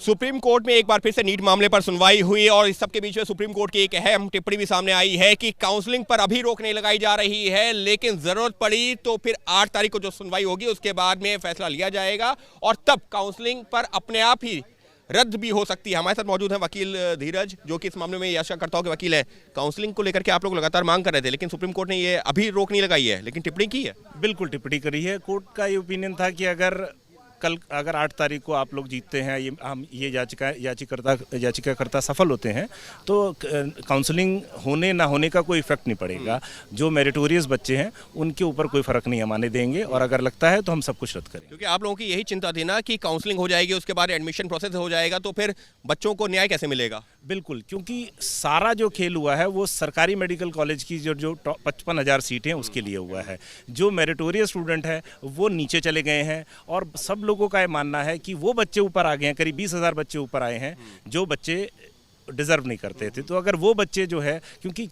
Supreme court में एक बार फिर से नीट मामले पर सुनवाई हुई और इस सब के बीच में सुप्रीम कोर्ट की एक अहम टिप्पणी भी सामने आई है कि काउंसलिंग पर अभी रोक नहीं लगाई जा रही है, लेकिन जरूरत पड़ी तो फिर 8 तारीख को जो सुनवाई होगी उसके बाद में फैसला लिया जाएगा और तब काउंसलिंग पर अपने आप ही रद्द भी हो सकती है। हमारे साथ मौजूद है वकील धीरज, जो कि इस मामले में याचिकाकर्ताओं के वकील है। काउंसलिंग को लेकर के आप लोग लगातार मांग कर रहे थे, लेकिन सुप्रीम कोर्ट ने ये अभी रोक नहीं लगाई है, लेकिन टिप्पणी की है। बिल्कुल टिप्पणी करी है। कोर्ट का ये ओपिनियन था कि अगर 8 तारीख को आप लोग जीतते हैं, ये याचिकाकर्ता सफल होते हैं तो काउंसलिंग होने ना होने का कोई इफेक्ट नहीं पड़ेगा। जो मेरिटोरियस बच्चे हैं उनके ऊपर कोई फर्क नहीं हम आने देंगे और अगर लगता है तो हम सब कुछ रद्द करेंगे। क्योंकि आप लोगों की यही चिंता थी ना कि काउंसलिंग हो जाएगी, उसके बाद एडमिशन प्रोसेस हो जाएगा, तो फिर बच्चों को न्याय कैसे मिलेगा। बिल्कुल, क्योंकि सारा जो खेल हुआ है वो सरकारी मेडिकल कॉलेज की जो 55,000 सीटें हैं उसके लिए हुआ है। जो मेरिटोरियस स्टूडेंट है वो नीचे चले गए हैं और सब लोगों का ये मानना है कि वो बच्चे ऊपर आ गए हैं। करीब 20,000 बच्चे ऊपर आए हैं जो बच्चे डिजर्व नहीं करते थे। तो अगर वो बच्चे जो है, क्योंकि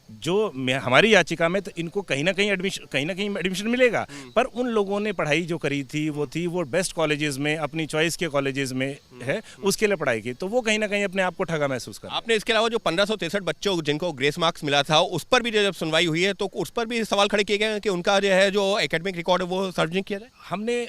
जो हमारी याचिका में तो इनको कहीं ना कहीं एडमिशन मिलेगा, पर उन लोगों ने पढ़ाई जो करी थी वो बेस्ट कॉलेजेस में, अपनी चॉइस के कॉलेजेस में है, उसके लिए पढ़ाई की, तो वो कहीं ना कहीं अपने आप को ठगा महसूस कर। आपने इसके अलावा जो 1563 बच्चों जिनको ग्रेस मार्क्स मिला था उस पर भी जब सुनवाई हुई है तो उस पर भी सवाल खड़े किए गए कि उनका जो है जो एकेडमिक रिकॉर्ड है वो सार्वजनिक किया जाए। हमने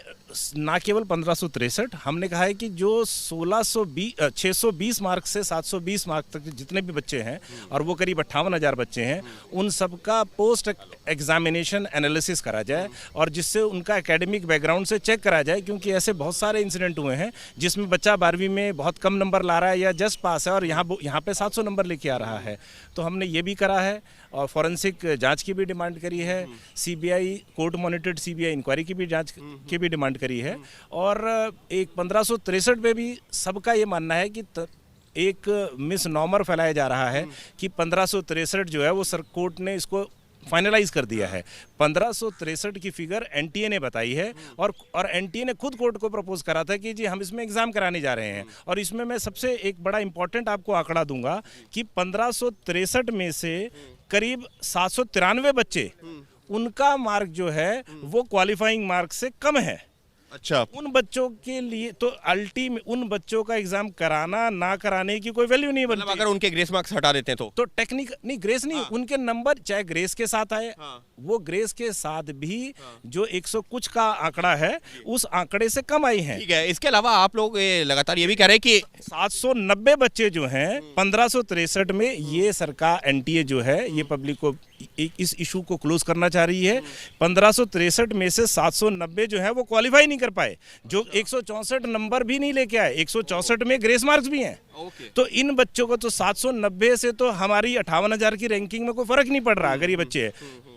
ना केवल 1563, हमने कहा है कि जो 620 मार्क्स से 720 मार्क्स तक जितने भी बच्चे हैं और वो करीब 58,000 बच्चे हैं, उन सबका पोस्ट एग्जामिनेशन एनालिसिस करा जाए और जिससे उनका एकेडमिक बैकग्राउंड से चेक करा जाए। क्योंकि ऐसे बहुत सारे इंसिडेंट हुए हैं जिसमें बच्चा 12वीं में बहुत कम नंबर ला रहा है या जस्ट पास है और यहाँ पे 700 नंबर लेके आ रहा है। तो हमने ये भी करा है और फॉरेंसिक जांच की भी डिमांड करी है, CBI court monitored CBI inquiry की भी जांच की भी डिमांड करी है। और एक 1563 पे भी सबका ये मानना है कि एक मिसनॉमर फैलाया जा रहा है कि 1563 जो है वो कोर्ट ने इसको फाइनलाइज कर दिया है। 1563 की फिगर एनटीए ने बताई है और एनटीए ने खुद कोर्ट को प्रपोज करा था कि जी हम इसमें एग्जाम कराने जा रहे हैं। और इसमें मैं सबसे एक बड़ा इंपॉर्टेंट आपको आंकड़ा दूंगा कि 1563 में से करीब 793 बच्चे, उनका मार्क जो है वो क्वालिफाइंग मार्क से कम है। अच्छा, उन बच्चों के लिए तो अल्टीमेट उन बच्चों का एग्जाम कराना ना कराने की कोई वैल्यू नहीं बनती। अगर उनके ग्रेस मार्क्स हटा देते हैं तो टेक्निक नहीं, ग्रेस नहीं, उनके नंबर चाहे ग्रेस के साथ आए, वो ग्रेस के साथ भी जो 100 कुछ का आंकड़ा है उस आंकड़े से कम आई है। ठीक है। इसके अलावा आप लोग लगातार ये भी कह रहे हैं कि 790 बच्चे जो हैं 1563 में, ये सरकार एनटीए जो है ये पब्लिक को इस इशू को क्लोज करना चाह रही है। 1563 में से 790 जो है वो क्वालिफाई नहीं कर पाए, जो 164 नंबर भी नहीं लेके आए, 164 में ग्रेस मार्क्स भी हैं। तो इन बच्चों को तो 790 से तो हमारी 58,000 की रैंकिंग में कोई फर्क नहीं पड़ रहा। अगर ये बच्चे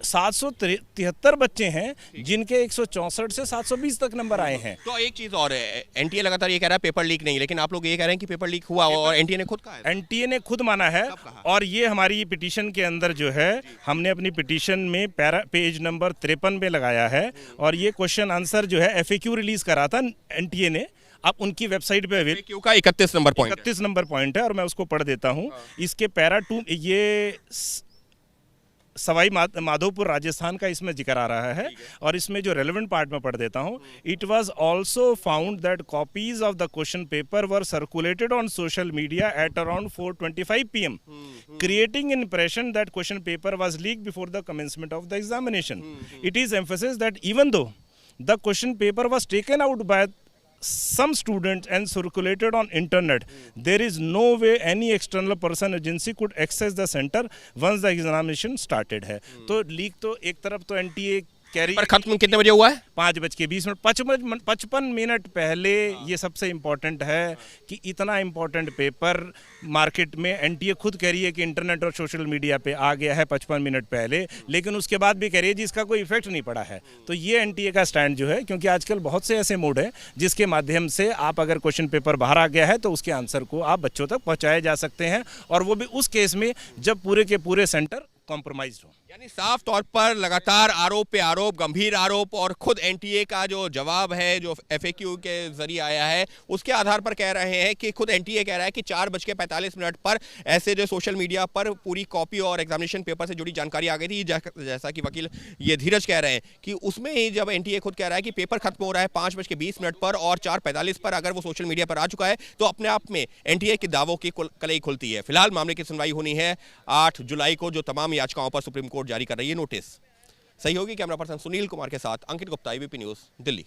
773 बच्चे हैं जिनके 164 से 720 तक नंबर आए हैं। तो एक चीज और है, एनटीए लगातार ये कह रहा है पेपर लीक नहीं, लेकिन आप लोग ये कह रहे हैं कि पेपर लीक हुआ और एनटीए ने खुद कहा है। एनटीए ने खुद माना है और ये हमारी पिटीशन के अंदर जो है हमने अपनी पिटीशन में पेज नंबर 53 पे लगाया है और ये क्वेश्चन आंसर जो है एफएक्यू रिलीज करा था एनटीए ने। आप उनकी वेबसाइट पे एफएक्यू का 31 नंबर पॉइंट है और मैं उसको पढ़ देता हूँ। इसके पैरा 2 ये सवाई माधोपुर राजस्थान का इसमें जिक्र आ रहा है और इसमें जो रेलेवेंट पार्ट में पढ़ देता हूं। It was also found that copies of the question paper were circulated on social media at around 4:25 PM, creating impression that question paper was leak before the commencement of the examination. It is emphasis that even though the question paper was taken out by some students and circulated on internet, there is no way any external person agency could access the center once the examination started है। तो leak तो एक तरफ तो NTA carry पर खत्म कितने बजे हुआ है? 5:20 55 मिनट पहले। ये सबसे इम्पोर्टेंट है कि इतना इम्पोर्टेंट पेपर मार्केट में एनटीए खुद कह रही है कि इंटरनेट और सोशल मीडिया पे आ गया है 55 मिनट पहले, लेकिन उसके बाद भी कह रही है जी इसका कोई इफेक्ट नहीं पड़ा है। तो ये एनटीए का स्टैंड जो है, क्योंकि आजकल बहुत से ऐसे मोड है जिसके माध्यम से आप अगर क्वेश्चन पेपर बाहर आ गया है तो उसके आंसर को आप बच्चों तक पहुँचाए जा सकते हैं, और वो भी उस केस में जब पूरे के पूरे सेंटर कॉम्प्रोमाइज्ड हो। यानी साफ तौर पर लगातार आरोप पे आरोप, गंभीर आरोप, और खुद एनटीए का जो जवाब है जो एफएक्यू के जरिए आया है उसके आधार पर कह रहे हैं कि खुद एनटीए कह रहा है कि 4:45 पर ऐसे जो सोशल मीडिया पर पूरी कॉपी और एग्जामिनेशन पेपर से जुड़ी जानकारी आ गई थी, जैसा कि वकील ये धीरज कह रहे हैं कि उसमें ही जब एनटीए खुद कह रहा है कि पेपर खत्म हो रहा है 5:20 पर और 4:45 पर अगर वो सोशल मीडिया पर आ चुका है तो अपने आप में एनटीए के दावों की कलई खुलती है। फिलहाल मामले की सुनवाई होनी है 8 जुलाई को, जो तमाम याचिकाओं पर सुप्रीम कोर्ट जारी कर रही है नोटिस। सहयोगी कैमरा पर्सन सुनील कुमार के साथ अंकित गुप्ता, एबीपी न्यूज़, दिल्ली।